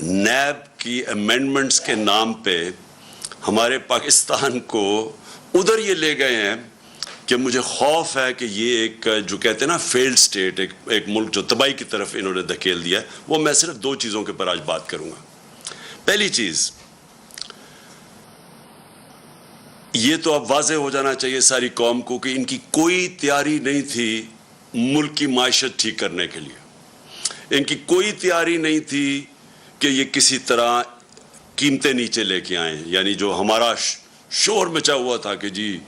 NAB کی amendments کے نام پہ ہمارے پاکستان کو ادھر یہ لے گئے ہیں کہ مجھے خوف ہے کہ یہ ایک جو کہتے ہیں نا فیلڈ سٹیٹ، ایک ملک جو تباہی کی طرف انہوں نے دھکیل دیا ہے. وہ میں صرف دو چیزوں کے پر آج بات کروں گا. پہلی چیز یہ تو اب واضح ہو جانا چاہیے ساری قوم کو کہ ان کی کوئی تیاری نہیں تھی ملک کی معیشت ٹھیک کرنے کے لیے. ان کی کوئی تیاری نہیں تھی کہ یہ کسی طرح قیمتیں نیچے لے کے آئیں. یعنی جو ہمارا شور مچا ہوا تھا کہ جی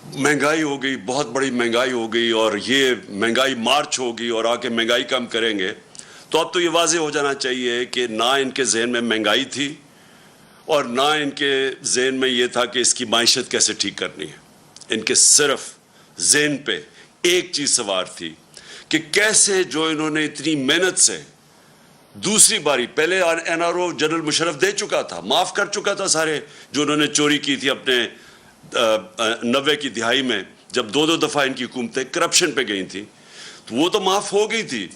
مہنگائی ہو گئی، بہت بڑی مہنگائی ہو گئی اور یہ مہنگائی مارچ ہوگی اور آ کے مہنگائی کم کریں گے. تو اب تو یہ واضح ہو جانا چاہیے کہ نہ ان کے ذہن میں مہنگائی تھی اور نہ ان کے ذہن میں یہ تھا کہ اس کی معیشت کیسے ٹھیک کرنی ہے. ان کے صرف ذہن پہ ایک چیز سوار تھی کہ کیسے جو انہوں نے اتنی محنت سے دوسری باری، پہلے N R O general Musharraf دے چکا تھا، معاف کر چکا تھا سارے جو انہوں نے چوری کی تھی اپنے 90 کی دہائی میں، جب دو دفعہ ان کی حکومتیں کرپشن پہ گئی تھیں تو وہ تو معاف ہو گئی تھی.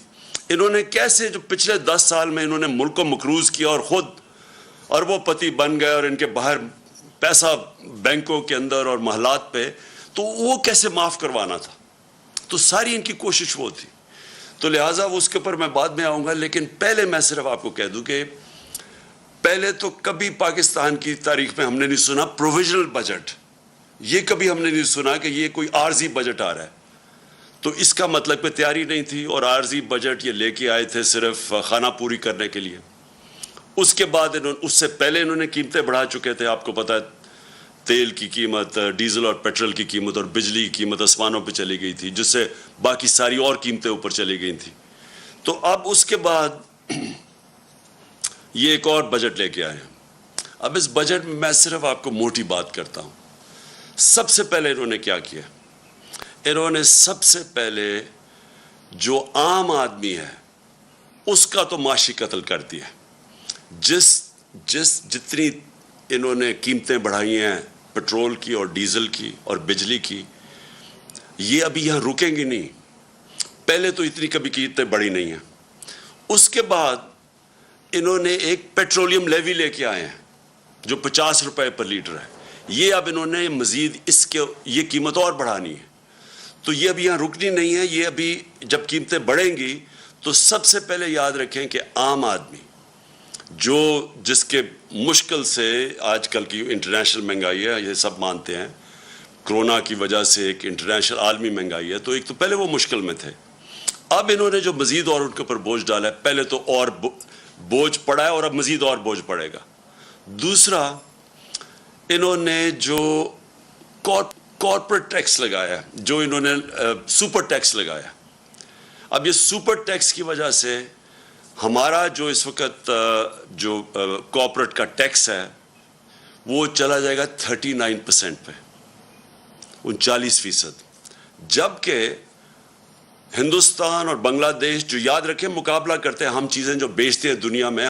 انہوں نے کیسے جو پچھلے 10 سال میں انہوں نے ملک کو مقروض کیا اور خود اربوں پتی بن گئے اور ان کے باہر پیسہ بینکوں کے اندر اور محلات پہ، تو وہ کیسے معاف کروانا تھا. تو ساری ان کی کوشش وہ تھی. تو لہٰذا اس کے اوپر میں بعد میں آؤں گا، لیکن پہلے میں صرف آپ کو کہہ دوں کہ پہلے تو کبھی پاکستان کی تاریخ میں ہم نے نہیں سنا پروویژنل بجٹ. یہ کبھی ہم نے نہیں سنا کہ یہ کوئی عارضی بجٹ آ رہا ہے. تو اس کا مطلب پہ تیاری نہیں تھی اور عارضی بجٹ یہ لے کے آئے تھے صرف خانہ پوری کرنے کے لیے. اس کے بعد اس سے پہلے انہوں نے قیمتیں بڑھا چکے تھے. آپ کو پتہ ہے تیل کی قیمت، ڈیزل اور پیٹرول کی قیمت اور بجلی کی قیمت آسمانوں پہ چلی گئی تھی، جس سے باقی ساری اور قیمتیں اوپر چلی گئی تھیں. تو اب اس کے بعد یہ ایک اور بجٹ لے کے آئے ہیں. اب اس بجٹ میں صرف آپ کو موٹی بات کرتا ہوں. سب سے پہلے انہوں نے کیا کیا؟ انہوں نے سب سے پہلے جو عام آدمی ہے اس کا تو معاشی قتل کر دیا. جتنی انہوں نے قیمتیں بڑھائی ہیں پیٹرول کی اور ڈیزل کی اور بجلی کی، یہ ابھی یہاں رکیں گی نہیں. پہلے تو اتنی کبھی قیمتیں بڑھی نہیں ہیں. اس کے بعد انہوں نے ایک پیٹرولیم لیوی لے کے آئے ہیں جو 50 روپے پر لیٹر ہے. یہ اب انہوں نے مزید اس کے یہ قیمت اور بڑھانی ہے. تو یہ ابھی یہاں رکنی نہیں ہے. یہ ابھی جب قیمتیں بڑھیں گی تو سب سے پہلے یاد رکھیں کہ عام آدمی جس کے مشکل سے آج کل کی انٹرنیشنل مہنگائی ہے، یہ سب مانتے ہیں کرونا کی وجہ سے ایک انٹرنیشنل عالمی مہنگائی ہے، تو ایک تو پہلے وہ مشکل میں تھے. اب انہوں نے جو مزید اور ان کے اوپر بوجھ ڈالا ہے، پہلے تو اور بوجھ پڑا ہے اور اب مزید اور بوجھ پڑے گا. دوسرا انہوں نے جو کارپوریٹ ٹیکس لگایا، جو انہوں نے سپر ٹیکس لگایا. اب یہ سپر ٹیکس کی وجہ سے ہمارا جو اس وقت جو کارپوریٹ کا ٹیکس ہے وہ چلا جائے گا 39% پہ، 39%. جبکہ ہندوستان اور بنگلہ دیش جو یاد رکھیں مقابلہ کرتے ہیں، ہم چیزیں جو بیچتے ہیں دنیا میں